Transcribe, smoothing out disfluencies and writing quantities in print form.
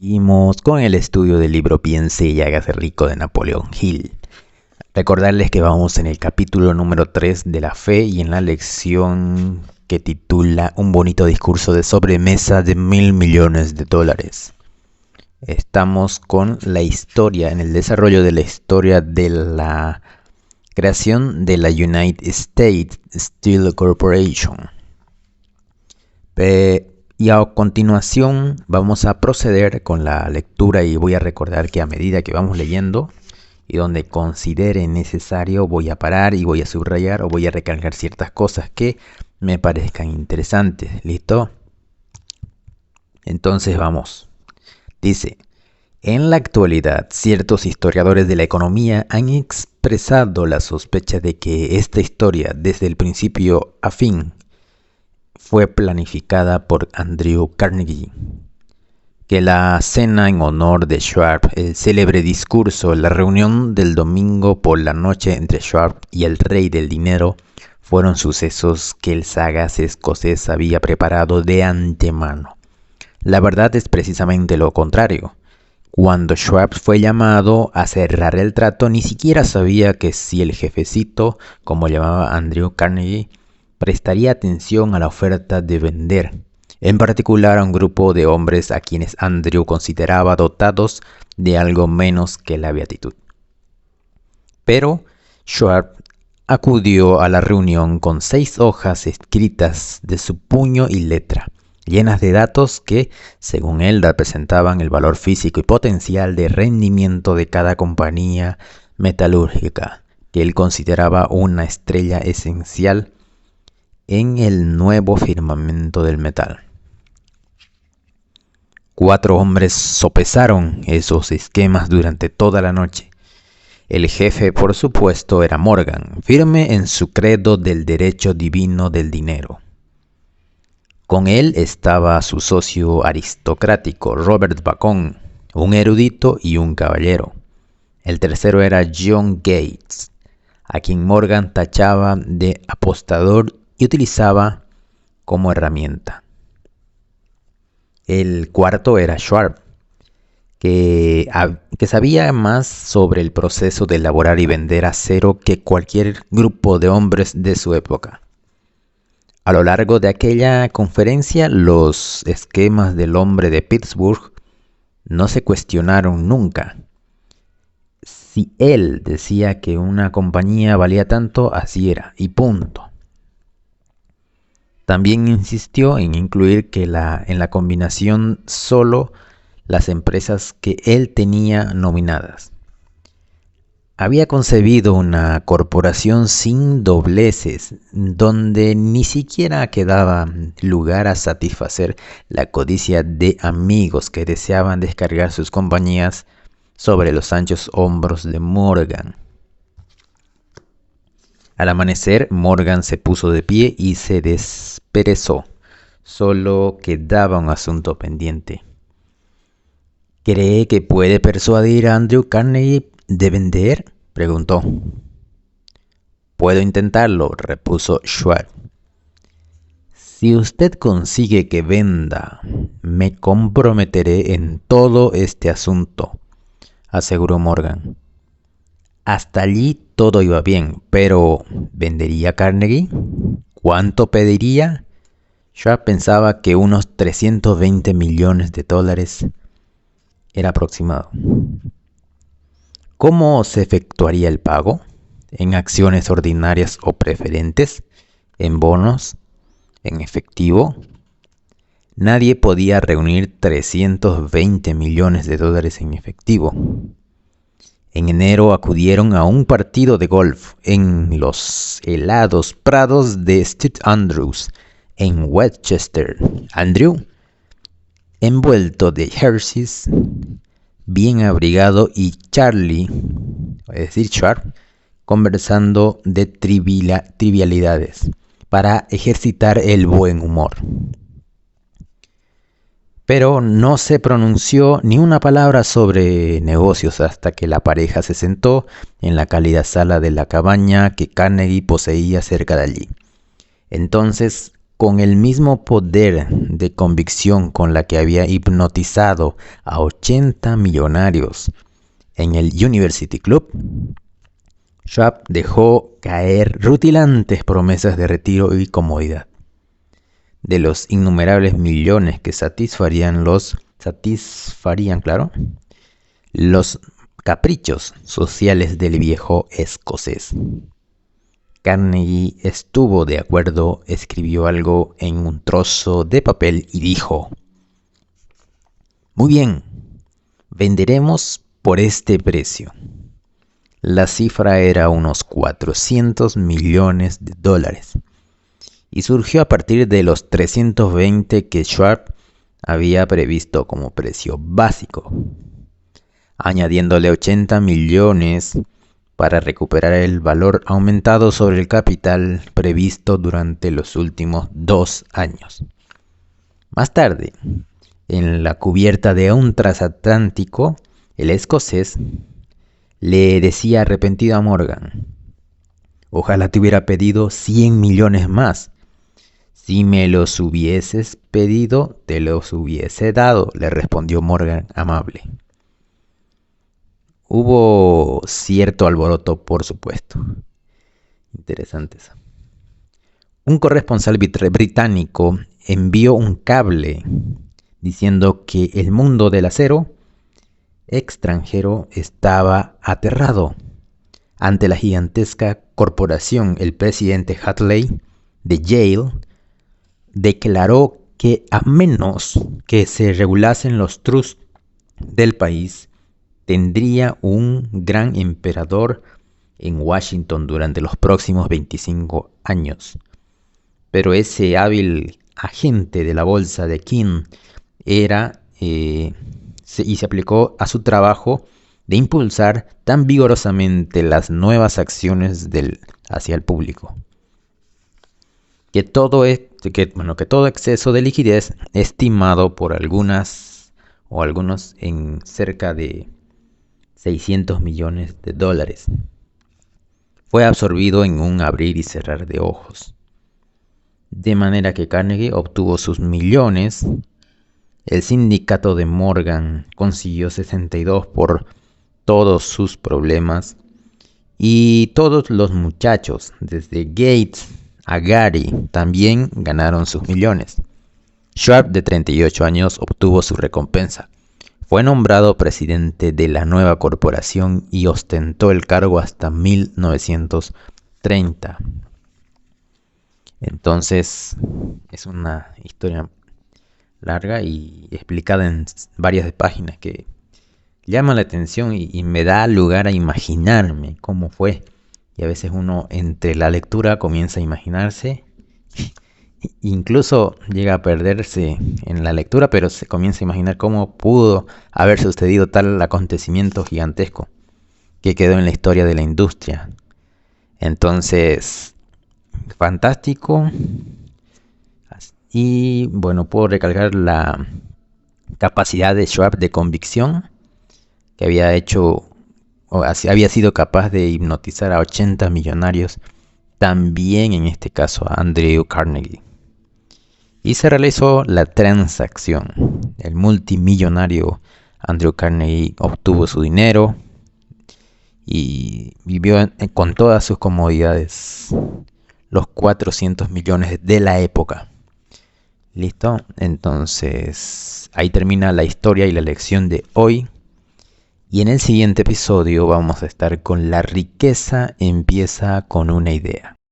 Seguimos con el estudio del libro Piense y hágase rico de Napoleón Hill. Recordarles que vamos en el capítulo número 3 de la fe y en la lección que titula Un bonito discurso de sobremesa de $1.000 millones. Estamos con la historia, en el desarrollo de la historia de la creación de la United States Steel Corporation. Y a continuación vamos a proceder con la lectura y voy a recordar que a medida que vamos leyendo y donde considere necesario voy a parar y voy a subrayar o voy a recalcar ciertas cosas que me parezcan interesantes. ¿Listo? Entonces vamos. Dice, en la actualidad ciertos historiadores de la economía han expresado la sospecha de que esta historia desde el principio a fin fue planificada por Andrew Carnegie, que la cena en honor de Schwab, el célebre discurso, la reunión del domingo por la noche entre Schwab y el rey del dinero, fueron sucesos que el sagaz escocés había preparado de antemano. La verdad es precisamente lo contrario. Cuando Schwab fue llamado a cerrar el trato, ni siquiera sabía que si el jefecito, como llamaba Andrew Carnegie, prestaría atención a la oferta de vender, en particular a un grupo de hombres a quienes Andrew consideraba dotados de algo menos que la beatitud. Pero Schwab acudió a la reunión con 6 hojas escritas de su puño y letra, llenas de datos que, según él, representaban el valor físico y potencial de rendimiento de cada compañía metalúrgica, que él consideraba una estrella esencial en el nuevo firmamento del metal. 4 hombres sopesaron esos esquemas durante toda la noche. El jefe, por supuesto, era Morgan, firme en su credo del derecho divino del dinero. Con él estaba su socio aristocrático, Robert Bacon, un erudito y un caballero. El tercero era John Gates, a quien Morgan tachaba de apostador y utilizaba como herramienta. El cuarto era Schwab, que sabía más sobre el proceso de elaborar y vender acero que cualquier grupo de hombres de su época. A lo largo de aquella conferencia, los esquemas del hombre de Pittsburgh no se cuestionaron nunca. Si él decía que una compañía valía tanto, así era, y punto. También insistió en incluir que en la combinación solo las empresas que él tenía nominadas. Había concebido una corporación sin dobleces, donde ni siquiera quedaba lugar a satisfacer la codicia de amigos que deseaban descargar sus compañías sobre los anchos hombros de Morgan. Al amanecer, Morgan se puso de pie y se desperezó. Solo quedaba un asunto pendiente. ¿Cree que puede persuadir a Andrew Carnegie de vender?, preguntó. Puedo intentarlo, repuso Schwab. Si usted consigue que venda, me comprometeré en todo este asunto, aseguró Morgan. Hasta allí todo iba bien, pero ¿vendería Carnegie? ¿Cuánto pediría? Schwab pensaba que unos $320 millones era aproximado. ¿Cómo se efectuaría el pago? ¿En acciones ordinarias o preferentes? ¿En bonos? ¿En efectivo? Nadie podía reunir $320 millones en efectivo. En enero acudieron a un partido de golf en los helados prados de St. Andrews, en Westchester. Andrew, envuelto de jerseys, bien abrigado, y Charlie, es decir, Schwab, conversando de trivialidades para ejercitar el buen humor. Pero no se pronunció ni una palabra sobre negocios hasta que la pareja se sentó en la cálida sala de la cabaña que Carnegie poseía cerca de allí. Entonces con el mismo poder de convicción con la que había hipnotizado a 80 millonarios en el University Club, Schwab dejó caer rutilantes promesas de retiro y comodidad. De los innumerables millones que satisfarían los caprichos sociales del viejo escocés. Carnegie estuvo de acuerdo, escribió algo en un trozo de papel y dijo: «Muy bien, venderemos por este precio». La cifra era unos 400 millones de dólares y surgió a partir de los 320 que Schwab había previsto como precio básico, añadiéndole 80 millones para recuperar el valor aumentado sobre el capital previsto durante los últimos 2 años. Más tarde, en la cubierta de un transatlántico, el escocés le decía arrepentido a Morgan: «Ojalá te hubiera pedido 100 millones más. Si me los hubieses pedido, te los hubiese dado», le respondió Morgan amable. Hubo cierto alboroto, por supuesto. Interesante eso. Un corresponsal británico envió un cable diciendo que el mundo del acero extranjero estaba aterrado ante la gigantesca corporación. El presidente Hadley de Yale declaró que a menos que se regulasen los trusts del país, tendría un gran emperador en Washington durante los próximos 25 años. Pero ese hábil agente de la bolsa de King se aplicó a su trabajo de impulsar tan vigorosamente las nuevas acciones hacia el público, que todo exceso de liquidez, estimado por algunos en cerca de 600 millones de dólares, fue absorbido en un abrir y cerrar de ojos. De manera que Carnegie obtuvo sus millones. El sindicato de Morgan consiguió 62 por todos sus problemas, y todos los muchachos, desde Gates a Gary, también ganaron sus millones. Schwab, de 38 años, obtuvo su recompensa. Fue nombrado presidente de la nueva corporación y ostentó el cargo hasta 1930. Entonces, es una historia larga y explicada en varias páginas que llama la atención y me da lugar a imaginarme cómo fue. Y a veces uno entre la lectura comienza a imaginarse, incluso llega a perderse en la lectura, pero se comienza a imaginar cómo pudo haber sucedido tal acontecimiento gigantesco que quedó en la historia de la industria. Entonces, fantástico. Y bueno, puedo recalcar la capacidad de Schwab de convicción, que había sido capaz de hipnotizar a 80 millonarios, también en este caso a Andrew Carnegie. Y se realizó la transacción. El multimillonario Andrew Carnegie obtuvo su dinero y vivió con todas sus comodidades los 400 millones de la época. ¿Listo? Entonces, ahí termina la historia y la lección de hoy. Y en el siguiente episodio vamos a estar con la riqueza empieza con una idea.